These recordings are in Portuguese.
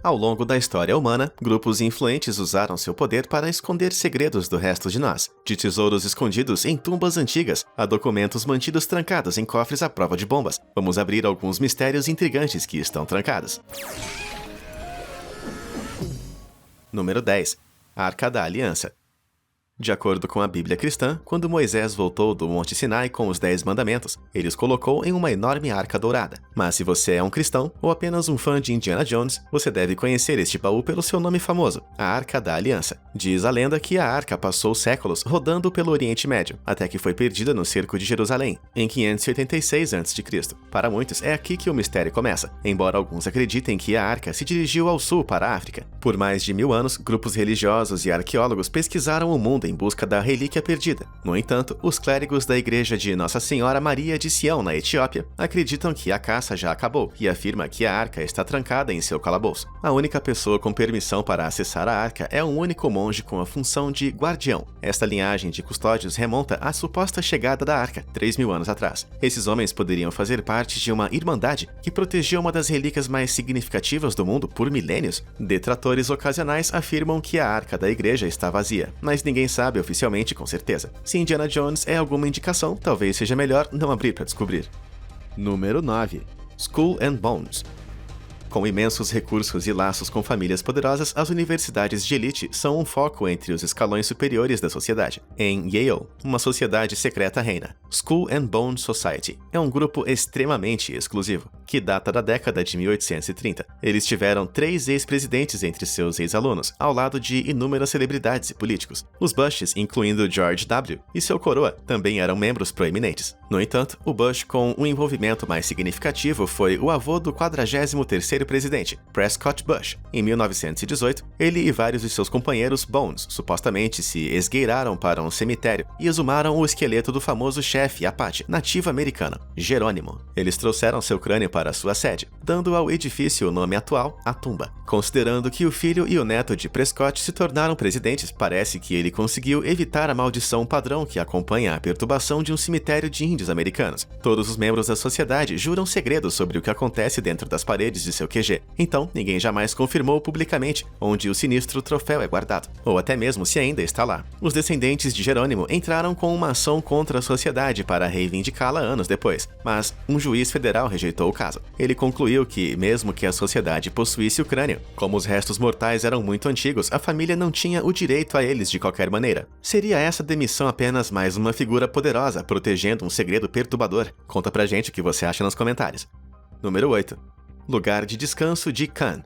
Ao longo da história humana, grupos influentes usaram seu poder para esconder segredos do resto de nós, de tesouros escondidos em tumbas antigas a documentos mantidos trancados em cofres à prova de bombas. Vamos abrir alguns mistérios intrigantes que estão trancados. Número 10. Arca da Aliança. De acordo com a Bíblia cristã, quando Moisés voltou do Monte Sinai com os 10 mandamentos, ele os colocou em uma enorme arca dourada. Mas se você é um cristão ou apenas um fã de Indiana Jones, você deve conhecer este baú pelo seu nome famoso, a Arca da Aliança. Diz a lenda que a arca passou séculos rodando pelo Oriente Médio, até que foi perdida no cerco de Jerusalém, em 586 a.C. Para muitos, é aqui que o mistério começa, embora alguns acreditem que a arca se dirigiu ao sul para a África. Por mais de 1000 anos, grupos religiosos e arqueólogos pesquisaram o mundo em busca da relíquia perdida. No entanto, os clérigos da Igreja de Nossa Senhora Maria de Sião, na Etiópia, acreditam que a caça já acabou e afirma que a arca está trancada em seu calabouço. A única pessoa com permissão para acessar a arca é um único monge com a função de guardião. Esta linhagem de custódios remonta à suposta chegada da arca, 3000 anos atrás. Esses homens poderiam fazer parte de uma irmandade que protegeu uma das relíquias mais significativas do mundo por milênios. Detratores ocasionais afirmam que a arca da igreja está vazia, mas ninguém sabe oficialmente com certeza. Se Indiana Jones é alguma indicação, talvez seja melhor não abrir para descobrir. Número 9. Skull and Bones. Com imensos recursos e laços com famílias poderosas, as universidades de elite são um foco entre os escalões superiores da sociedade. Em Yale, uma sociedade secreta reina. Skull and Bone Society é um grupo extremamente exclusivo, que data da década de 1830. Eles tiveram 3 ex-presidentes entre seus ex-alunos, ao lado de inúmeras celebridades e políticos. Os Bushes, incluindo George W. e seu coroa, também eram membros proeminentes. No entanto, o Bush com um envolvimento mais significativo foi o avô do 43º presidente, Prescott Bush. Em 1918, ele e vários de seus companheiros Bones supostamente se esgueiraram para um cemitério e exumaram o esqueleto do famoso chefe Apache nativo americano, Jerônimo. Eles trouxeram seu crânio para sua sede, dando ao edifício o nome atual, a tumba. Considerando que o filho e o neto de Prescott se tornaram presidentes, parece que ele conseguiu evitar a maldição padrão que acompanha a perturbação de um cemitério de índios americanos. Todos os membros da sociedade juram segredos sobre o que acontece dentro das paredes de seu QG, então ninguém jamais confirmou publicamente onde o sinistro troféu é guardado, ou até mesmo se ainda está lá. Os descendentes de Jerônimo entraram com uma ação contra a sociedade para reivindicá-la anos depois, mas um juiz federal rejeitou o caso. Ele concluiu que, mesmo que a sociedade possuísse o crânio, como os restos mortais eram muito antigos, a família não tinha o direito a eles de qualquer maneira. Seria essa demissão apenas mais uma figura poderosa protegendo um segredo perturbador? Conta pra gente o que você acha nos comentários. Número 8. Lugar de descanso de Khan.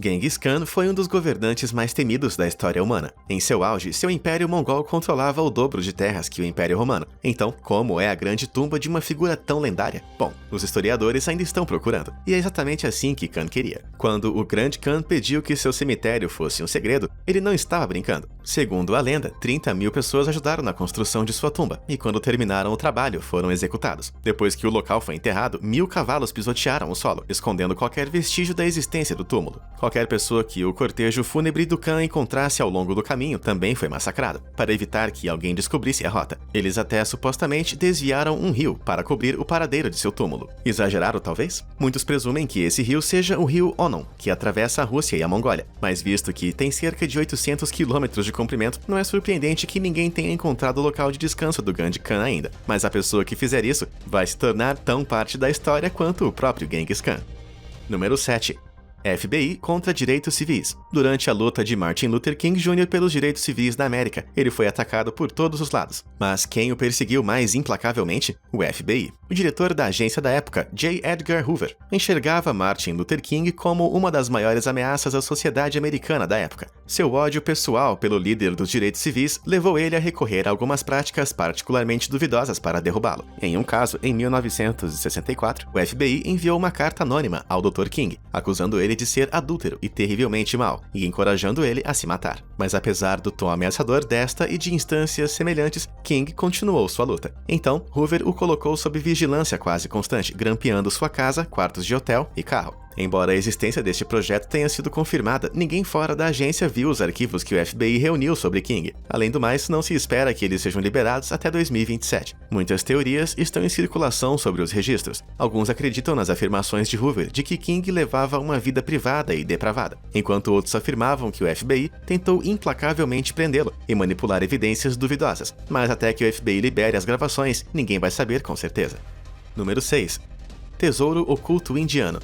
Genghis Khan foi um dos governantes mais temidos da história humana. Em seu auge, seu império mongol controlava o dobro de terras que o Império Romano. Então, como é a grande tumba de uma figura tão lendária? Bom, os historiadores ainda estão procurando, e é exatamente assim que Khan queria. Quando o grande Khan pediu que seu cemitério fosse um segredo, ele não estava brincando. Segundo a lenda, 30.000 pessoas ajudaram na construção de sua tumba, e quando terminaram o trabalho, foram executados. Depois que o local foi enterrado, 1000 cavalos pisotearam o solo, escondendo qualquer vestígio da existência do túmulo. Qualquer pessoa que o cortejo fúnebre do Khan encontrasse ao longo do caminho também foi massacrada, para evitar que alguém descobrisse a rota. Eles até supostamente desviaram um rio para cobrir o paradeiro de seu túmulo. Exageraram, talvez? Muitos presumem que esse rio seja o rio Onon, que atravessa a Rússia e a Mongólia, mas visto que tem cerca de 800 quilômetros de comprimento, não é surpreendente que ninguém tenha encontrado o local de descanso do grande Khan ainda, mas a pessoa que fizer isso vai se tornar tão parte da história quanto o próprio Genghis Khan. Número 7. FBI contra direitos civis. Durante a luta de Martin Luther King Jr. pelos direitos civis na América, ele foi atacado por todos os lados. Mas quem o perseguiu mais implacavelmente? O FBI. O diretor da agência da época, J. Edgar Hoover, enxergava Martin Luther King como uma das maiores ameaças à sociedade americana da época. Seu ódio pessoal pelo líder dos direitos civis levou ele a recorrer a algumas práticas particularmente duvidosas para derrubá-lo. Em um caso, em 1964, o FBI enviou uma carta anônima ao Dr. King, acusando ele de ser adúltero e terrivelmente mau, e encorajando ele a se matar. Mas apesar do tom ameaçador desta e de instâncias semelhantes, King continuou sua luta. Então, Hoover o colocou sob vigilância quase constante, grampeando sua casa, quartos de hotel e carro. Embora a existência deste projeto tenha sido confirmada, ninguém fora da agência viu os arquivos que o FBI reuniu sobre King. Além do mais, não se espera que eles sejam liberados até 2027. Muitas teorias estão em circulação sobre os registros. Alguns acreditam nas afirmações de Hoover de que King levava uma vida privada e depravada, enquanto outros afirmavam que o FBI tentou implacavelmente prendê-lo e manipular evidências duvidosas. Mas até que o FBI libere as gravações, ninguém vai saber com certeza. Número 6. Tesouro Oculto Indiano.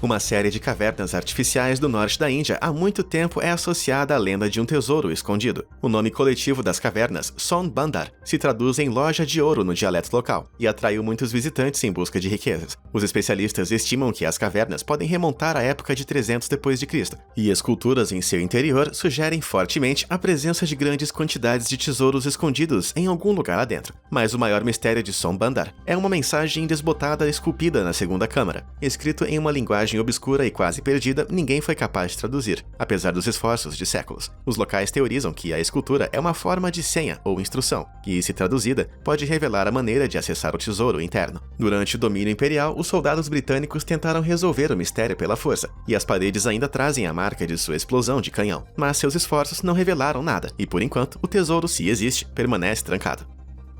Uma série de cavernas artificiais do norte da Índia há muito tempo é associada à lenda de um tesouro escondido. O nome coletivo das cavernas, Son Bandar, se traduz em loja de ouro no dialeto local e atraiu muitos visitantes em busca de riquezas. Os especialistas estimam que as cavernas podem remontar à época de 300 d.C., e esculturas em seu interior sugerem fortemente a presença de grandes quantidades de tesouros escondidos em algum lugar lá dentro. Mas o maior mistério de Son Bandar é uma mensagem desbotada esculpida na segunda câmara, escrito em uma linguagem obscura e quase perdida, ninguém foi capaz de traduzir, apesar dos esforços de séculos. Os locais teorizam que a escultura é uma forma de senha ou instrução, que, se traduzida, pode revelar a maneira de acessar o tesouro interno. Durante o domínio imperial, os soldados britânicos tentaram resolver o mistério pela força, e as paredes ainda trazem a marca de sua explosão de canhão. Mas seus esforços não revelaram nada, e por enquanto, o tesouro, se existe, permanece trancado.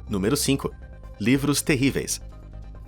Número 5. Livros terríveis.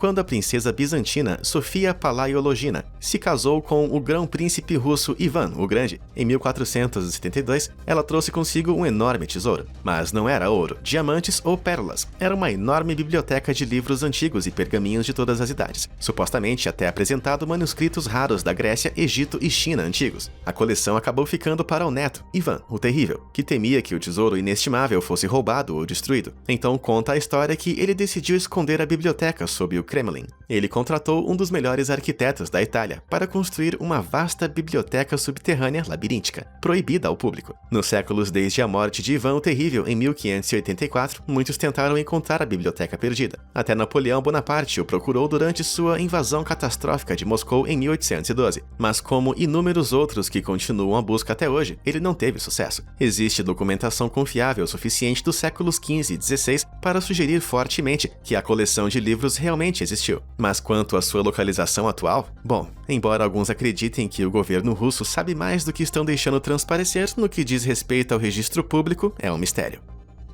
Quando a princesa bizantina Sofia Palaiologina se casou com o grão-príncipe russo Ivan o Grande, em 1472, ela trouxe consigo um enorme tesouro. Mas não era ouro, diamantes ou pérolas. Era uma enorme biblioteca de livros antigos e pergaminhos de todas as idades, supostamente até apresentado manuscritos raros da Grécia, Egito e China antigos. A coleção acabou ficando para o neto, Ivan o Terrível, que temia que o tesouro inestimável fosse roubado ou destruído. Então conta a história que ele decidiu esconder a biblioteca sob o Kremlin. Ele contratou um dos melhores arquitetos da Itália para construir uma vasta biblioteca subterrânea labiríntica, proibida ao público. Nos séculos desde a morte de Ivan o Terrível em 1584, muitos tentaram encontrar a biblioteca perdida. Até Napoleão Bonaparte o procurou durante sua invasão catastrófica de Moscou em 1812, mas como inúmeros outros que continuam a busca até hoje, ele não teve sucesso. Existe documentação confiável o suficiente dos séculos XV e XVI para sugerir fortemente que a coleção de livros realmente existiu. Mas quanto à sua localização atual, bom, embora alguns acreditem que o governo russo sabe mais do que estão deixando transparecer no que diz respeito ao registro público, é um mistério.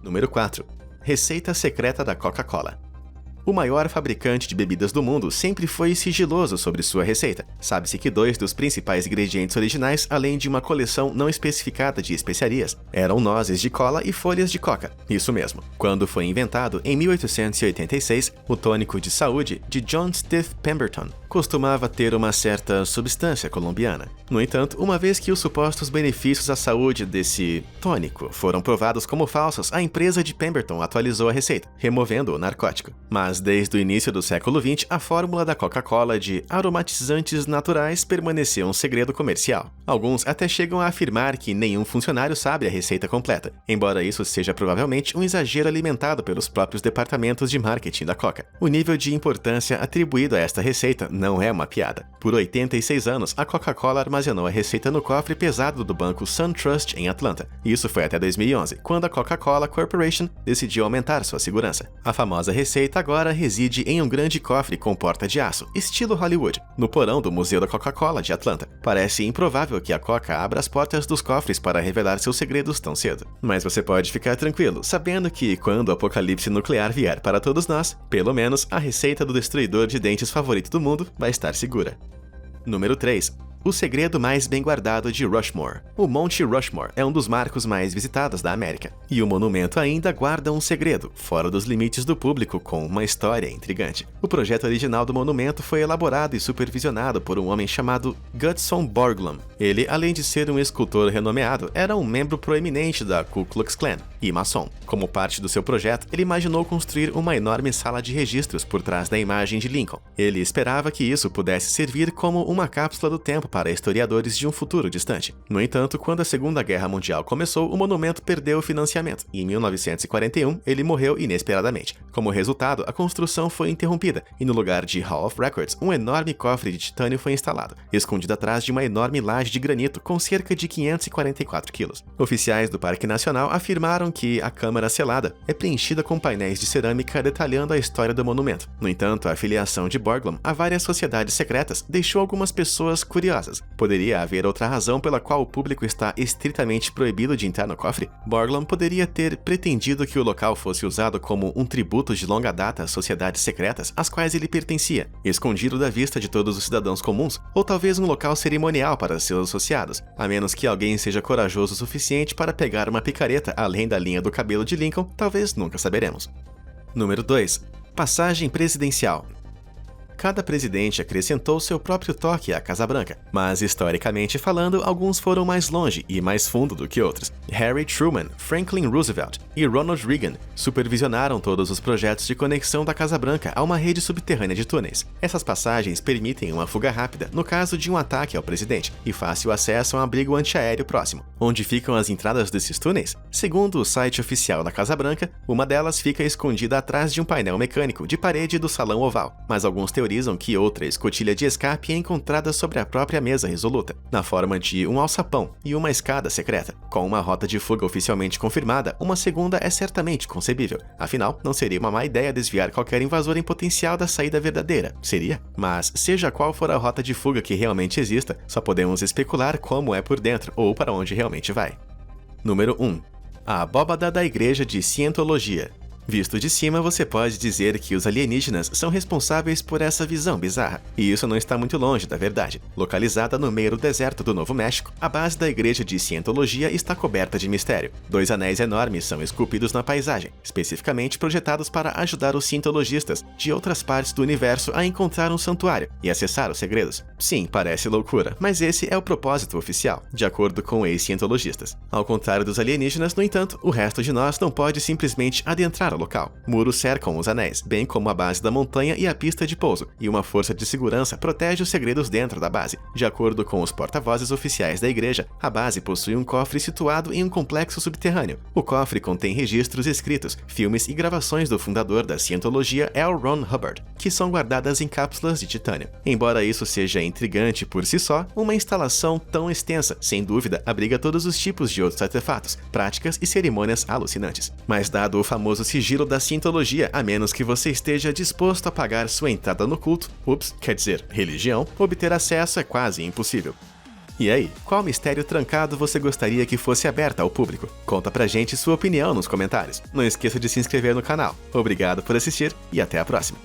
Número 4. Receita secreta da Coca-Cola. O maior fabricante de bebidas do mundo sempre foi sigiloso sobre sua receita. Sabe-se que 2 dos principais ingredientes originais, além de uma coleção não especificada de especiarias, eram nozes de cola e folhas de coca. Isso mesmo. Quando foi inventado, em 1886, o tônico de saúde de John Stith Pemberton costumava ter uma certa substância colombiana. No entanto, uma vez que os supostos benefícios à saúde desse tônico foram provados como falsos, a empresa de Pemberton atualizou a receita, removendo o narcótico. Mas desde o início do século XX, a fórmula da Coca-Cola de aromatizantes naturais permaneceu um segredo comercial. Alguns até chegam a afirmar que nenhum funcionário sabe a receita completa, embora isso seja provavelmente um exagero alimentado pelos próprios departamentos de marketing da Coca. O nível de importância atribuído a esta receita não é uma piada. Por 86 anos, a Coca-Cola armazenou a receita no cofre pesado do banco SunTrust em Atlanta. Isso foi até 2011, quando a Coca-Cola Corporation decidiu aumentar sua segurança. A famosa receita agora reside em um grande cofre com porta de aço, estilo Hollywood, no porão do Museu da Coca-Cola de Atlanta. Parece improvável que a Coca abra as portas dos cofres para revelar seus segredos tão cedo. Mas você pode ficar tranquilo, sabendo que, quando o apocalipse nuclear vier para todos nós, pelo menos a receita do destruidor de dentes favorito do mundo vai estar segura. Número 3. O segredo mais bem guardado de Rushmore. O Monte Rushmore é um dos marcos mais visitados da América, e o monumento ainda guarda um segredo, fora dos limites do público, com uma história intrigante. O projeto original do monumento foi elaborado e supervisionado por um homem chamado Gutzon Borglum. Ele, além de ser um escultor renomeado, era um membro proeminente da Ku Klux Klan e maçom. Como parte do seu projeto, ele imaginou construir uma enorme sala de registros por trás da imagem de Lincoln. Ele esperava que isso pudesse servir como uma cápsula do tempo para historiadores de um futuro distante. No entanto, quando a Segunda Guerra Mundial começou, o monumento perdeu o financiamento e em 1941 ele morreu inesperadamente. Como resultado, a construção foi interrompida e no lugar de Hall of Records, um enorme cofre de titânio foi instalado, escondido atrás de uma enorme laje de granito com cerca de 544 quilos. Oficiais do Parque Nacional afirmaram relataram que a câmara selada é preenchida com painéis de cerâmica detalhando a história do monumento. No entanto, a afiliação de Borglum a várias sociedades secretas deixou algumas pessoas curiosas. Poderia haver outra razão pela qual o público está estritamente proibido de entrar no cofre? Borglum poderia ter pretendido que o local fosse usado como um tributo de longa data às sociedades secretas às quais ele pertencia, escondido da vista de todos os cidadãos comuns, ou talvez um local cerimonial para seus associados, a menos que alguém seja corajoso o suficiente para pegar uma picareta além da linha do cabelo de Lincoln, talvez nunca saberemos. Número 2. Passagem presidencial. Cada presidente acrescentou seu próprio toque à Casa Branca, mas historicamente falando, alguns foram mais longe e mais fundo do que outros. Harry Truman, Franklin Roosevelt e Ronald Reagan supervisionaram todos os projetos de conexão da Casa Branca a uma rede subterrânea de túneis. Essas passagens permitem uma fuga rápida no caso de um ataque ao presidente e fácil acesso a um abrigo antiaéreo próximo. Onde ficam as entradas desses túneis? Segundo o site oficial da Casa Branca, uma delas fica escondida atrás de um painel mecânico de parede do Salão Oval, mas alguns teorizam que outra escotilha de escape é encontrada sobre a própria mesa resoluta, na forma de um alçapão e uma escada secreta. Com uma rota de fuga oficialmente confirmada, uma segunda é certamente concebível. Afinal, não seria uma má ideia desviar qualquer invasor em potencial da saída verdadeira, seria? Mas, seja qual for a rota de fuga que realmente exista, só podemos especular como é por dentro ou para onde realmente vai. Número 1. A abóbada da Igreja de Cientologia. Visto de cima, você pode dizer que os alienígenas são responsáveis por essa visão bizarra. E isso não está muito longe da verdade. Localizada no meio do deserto do Novo México, a base da Igreja de Cientologia está coberta de mistério. 2 anéis enormes são esculpidos na paisagem, especificamente projetados para ajudar os cientologistas de outras partes do universo a encontrar um santuário e acessar os segredos. Sim, parece loucura, mas esse é o propósito oficial, de acordo com ex-cientologistas. Ao contrário dos alienígenas, no entanto, o resto de nós não pode simplesmente adentrar ao local. Muros cercam os anéis, bem como a base da montanha e a pista de pouso, e uma força de segurança protege os segredos dentro da base. De acordo com os porta-vozes oficiais da igreja, a base possui um cofre situado em um complexo subterrâneo. O cofre contém registros escritos, filmes e gravações do fundador da Cientologia, L. Ron Hubbard, que são guardadas em cápsulas de titânio. Embora isso seja intrigante por si só, uma instalação tão extensa, sem dúvida, abriga todos os tipos de outros artefatos, práticas e cerimônias alucinantes. Mas dado o famoso sigilo da Cientologia, a menos que você esteja disposto a pagar sua entrada no culto, quer dizer, religião, obter acesso é quase impossível. E aí, qual mistério trancado você gostaria que fosse aberto ao público? Conta pra gente sua opinião nos comentários. Não esqueça de se inscrever no canal. Obrigado por assistir e até a próxima.